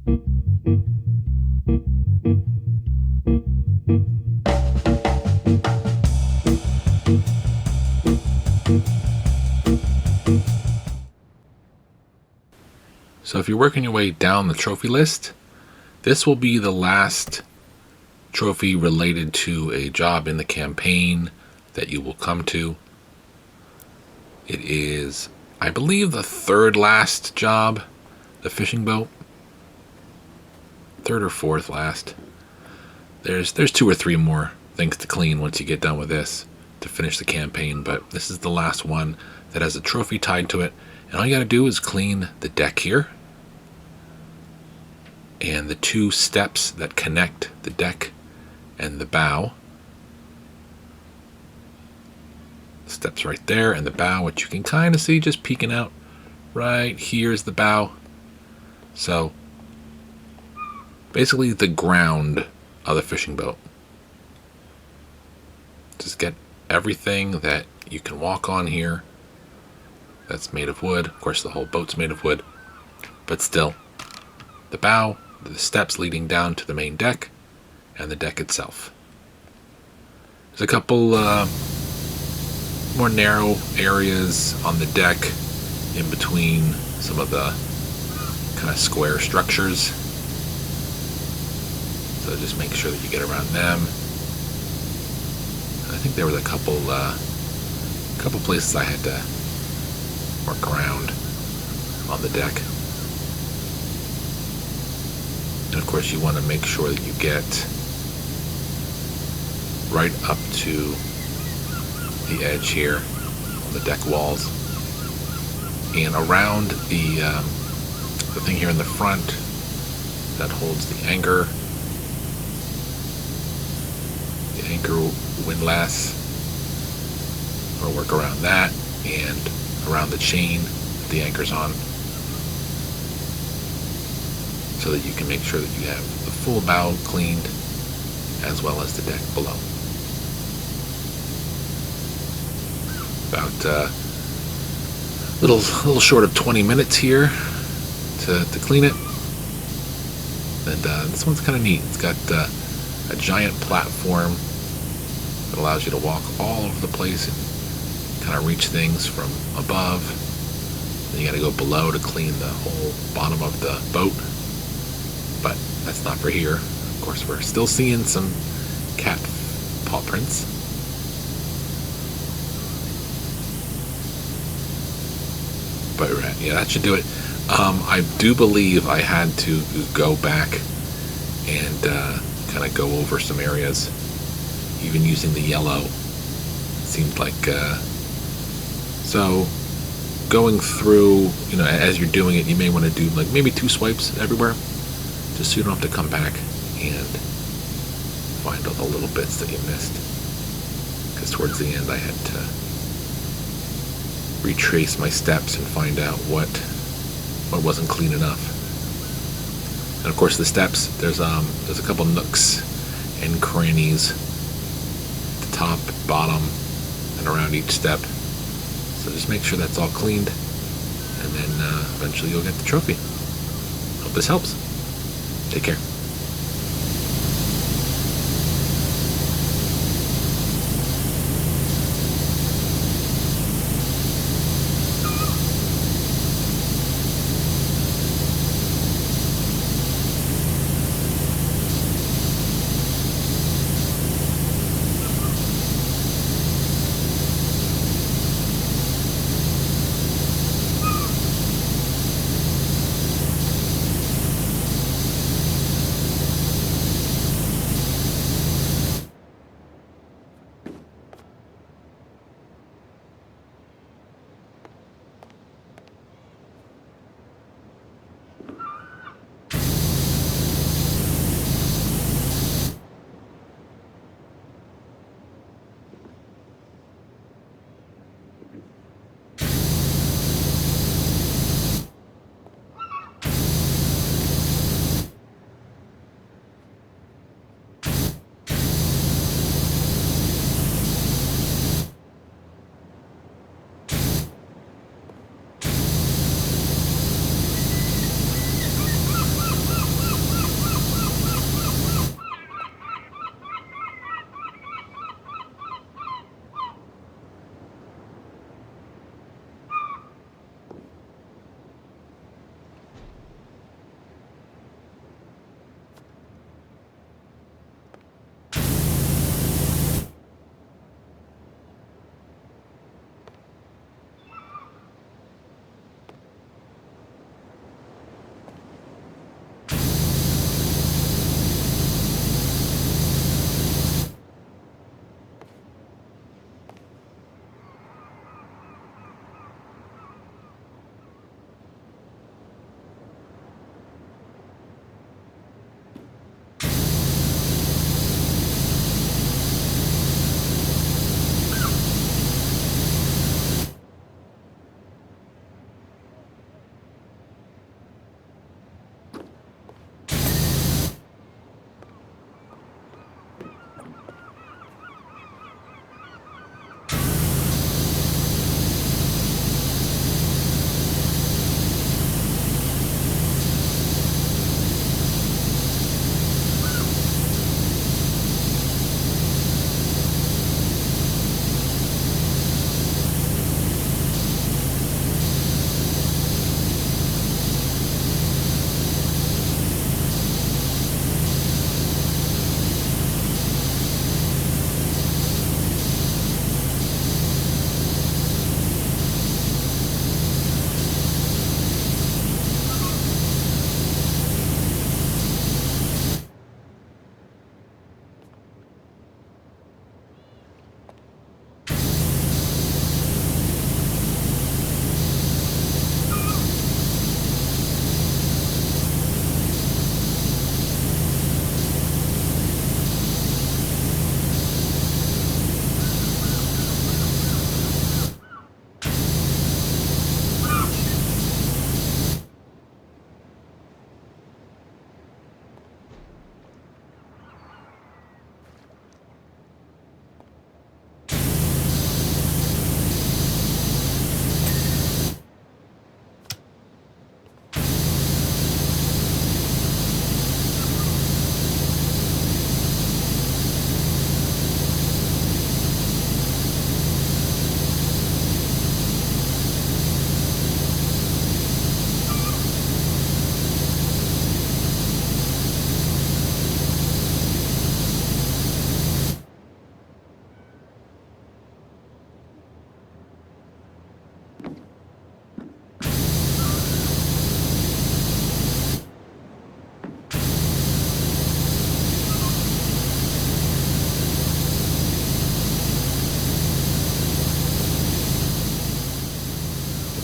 So if you're working your way down the trophy list, this will be the last trophy related to a job in the campaign that you will come to. It is, I believe, the third last job, the fishing boat. Third or fourth last. There's 2 or 3 more things to clean once you get done with this to finish the campaign, but this is the last one that has a trophy tied to it. And all you gotta do is clean the deck here and the 2 steps that connect the deck and the bow. Steps right there, and the bow, which you can kind of see just peeking out. Right here's the bow. So basically the ground of the fishing boat. Just get everything that you can walk on here that's made of wood. Of course, the whole boat's made of wood, but still, the bow, the steps leading down to the main deck, and the deck itself. There's a couple more narrow areas on the deck in between some of the kind of square structures. So just make sure that you get around them. And I think there was a couple places I had to work around on the deck. And of course you want to make sure that you get right up to the edge here on the deck walls and around the thing here in the front that holds the anchor windlass. I'll work around that and around the chain that the anchor's on, so that you can make sure that you have the full bow cleaned as well as the deck below. About a little short of 20 minutes here to clean it. And this one's kind of neat. It's got a giant platform that allows you to walk all over the place and kind of reach things from above. Then you got to go below to clean the whole bottom of the boat. But that's not for here. Of course, we're still seeing some cat paw prints. But yeah, that should do it. I do believe I had to go back and kind of go over some areas, even using the yellow. It seemed like so going through, as you're doing it, you may want to do like maybe 2 swipes everywhere, just so you don't have to come back and find all the little bits that you missed. Because towards the end I had to retrace my steps and find out what wasn't clean enough. And of course the steps, there's a couple nooks and crannies at the top, bottom, and around each step. So just make sure that's all cleaned, and then eventually you'll get the trophy. Hope this helps. Take care.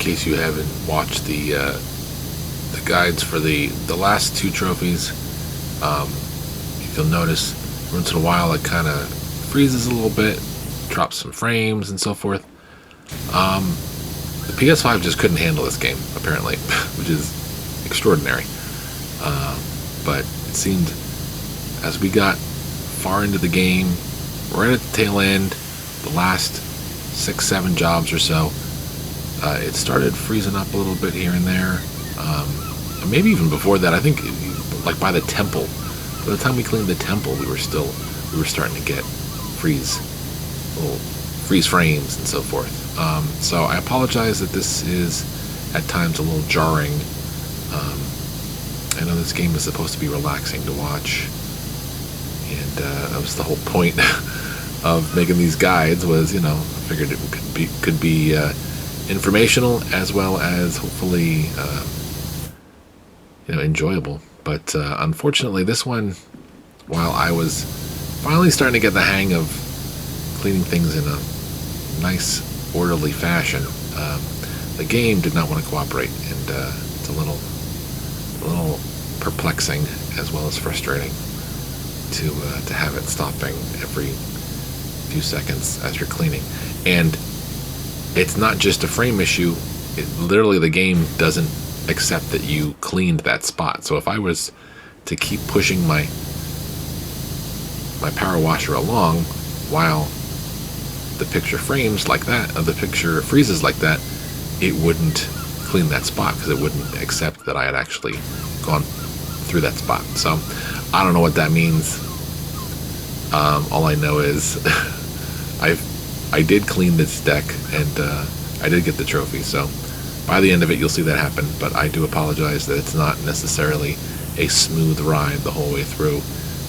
case you haven't watched the guides for the last two trophies, if you'll notice, once in a while it kind of freezes a little bit, drops some frames and so forth. The PS5 just couldn't handle this game, apparently, which is extraordinary. But it seemed as we got far into the game, right at the tail end, the last 6-7 jobs or so, it started freezing up a little bit here and there. Maybe even before that, I think, like by the temple. By the time we cleaned the temple, we were starting to get little freeze frames and so forth. So I apologize that this is at times a little jarring. I know this game is supposed to be relaxing to watch, and that was the whole point of making these guides. Was, I figured it could be informational as well as hopefully enjoyable. But unfortunately, this one, while I was finally starting to get the hang of cleaning things in a nice, orderly fashion, the game did not want to cooperate, and it's a little perplexing as well as frustrating to have it stopping every few seconds as you're cleaning. And it's not just a frame issue. Literally, the game doesn't accept that you cleaned that spot. So if I was to keep pushing my power washer along while the picture frames like that, or the picture freezes like that, it wouldn't clean that spot because it wouldn't accept that I had actually gone through that spot. So I don't know what that means. All I know is I did clean this deck, and I did get the trophy. So by the end of it, you'll see that happen. But I do apologize that it's not necessarily a smooth ride the whole way through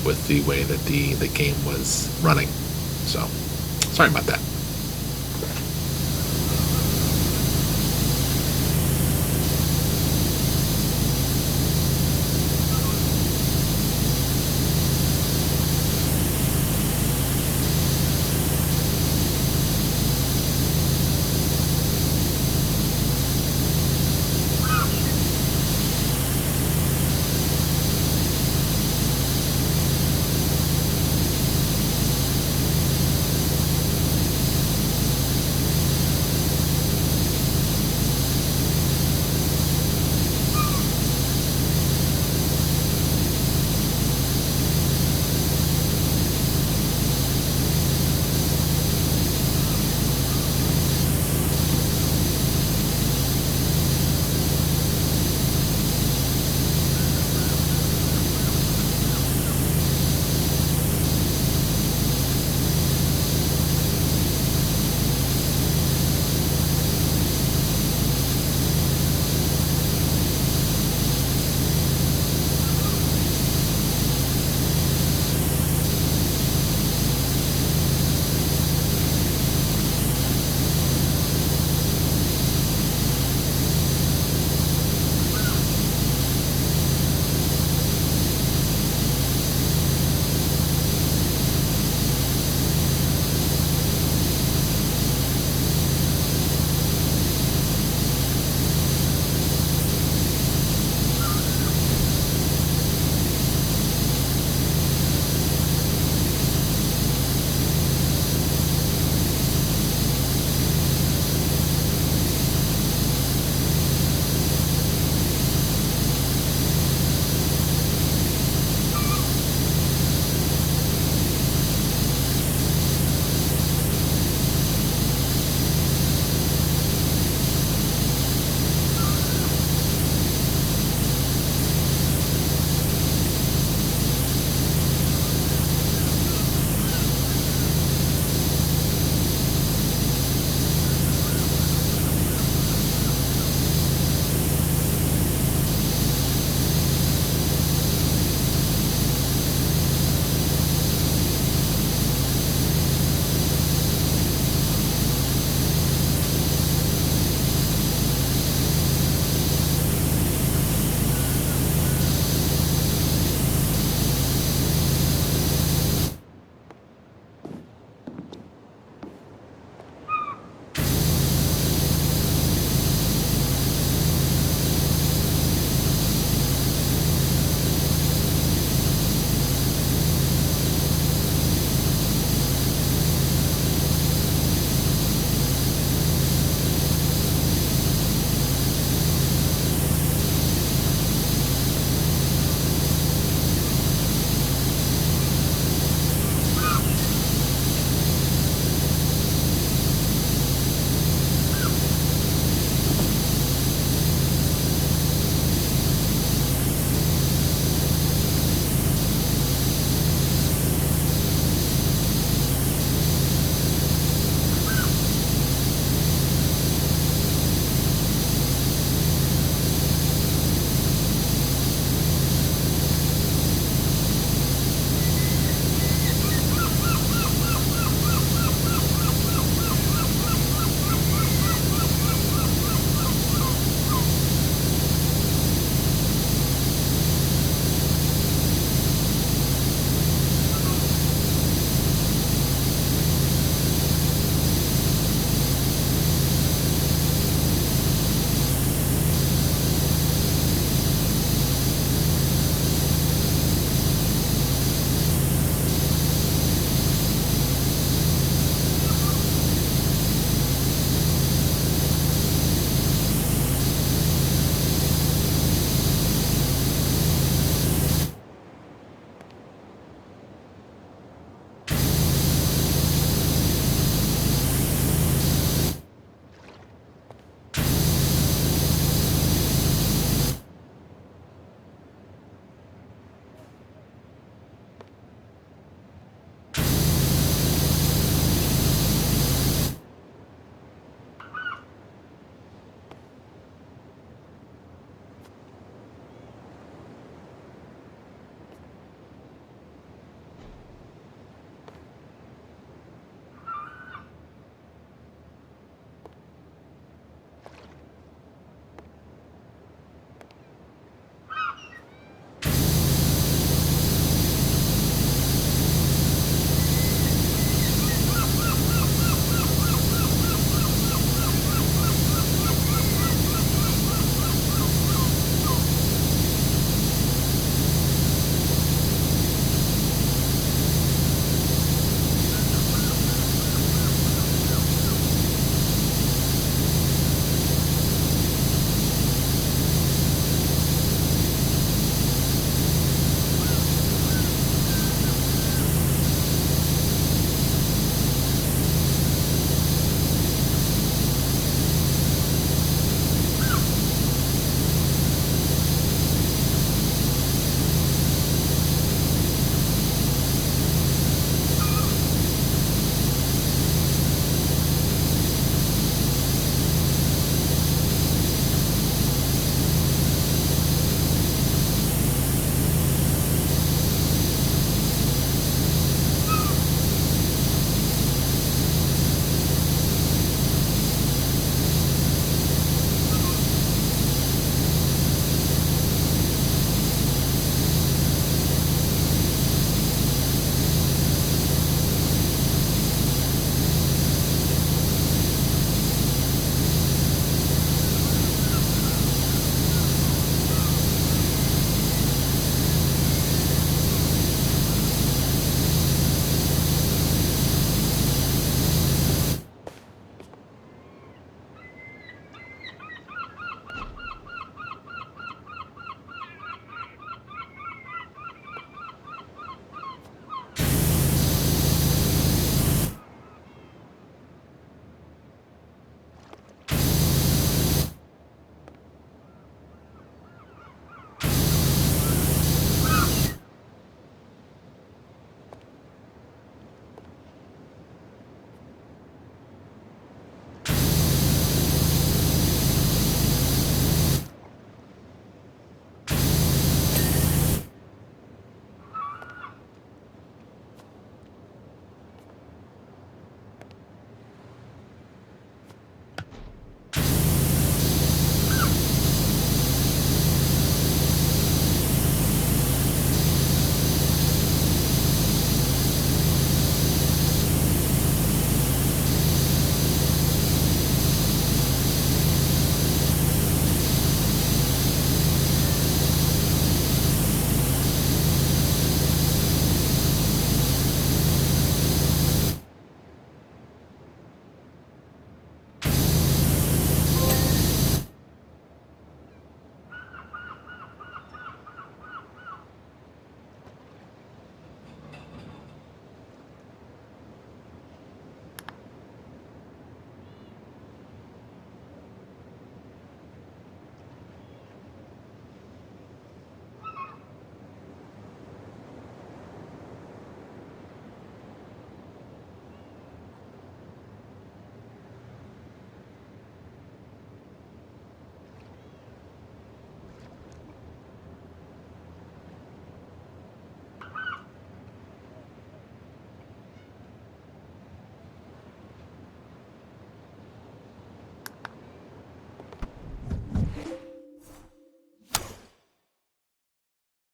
with the way that the game was running. So sorry about that.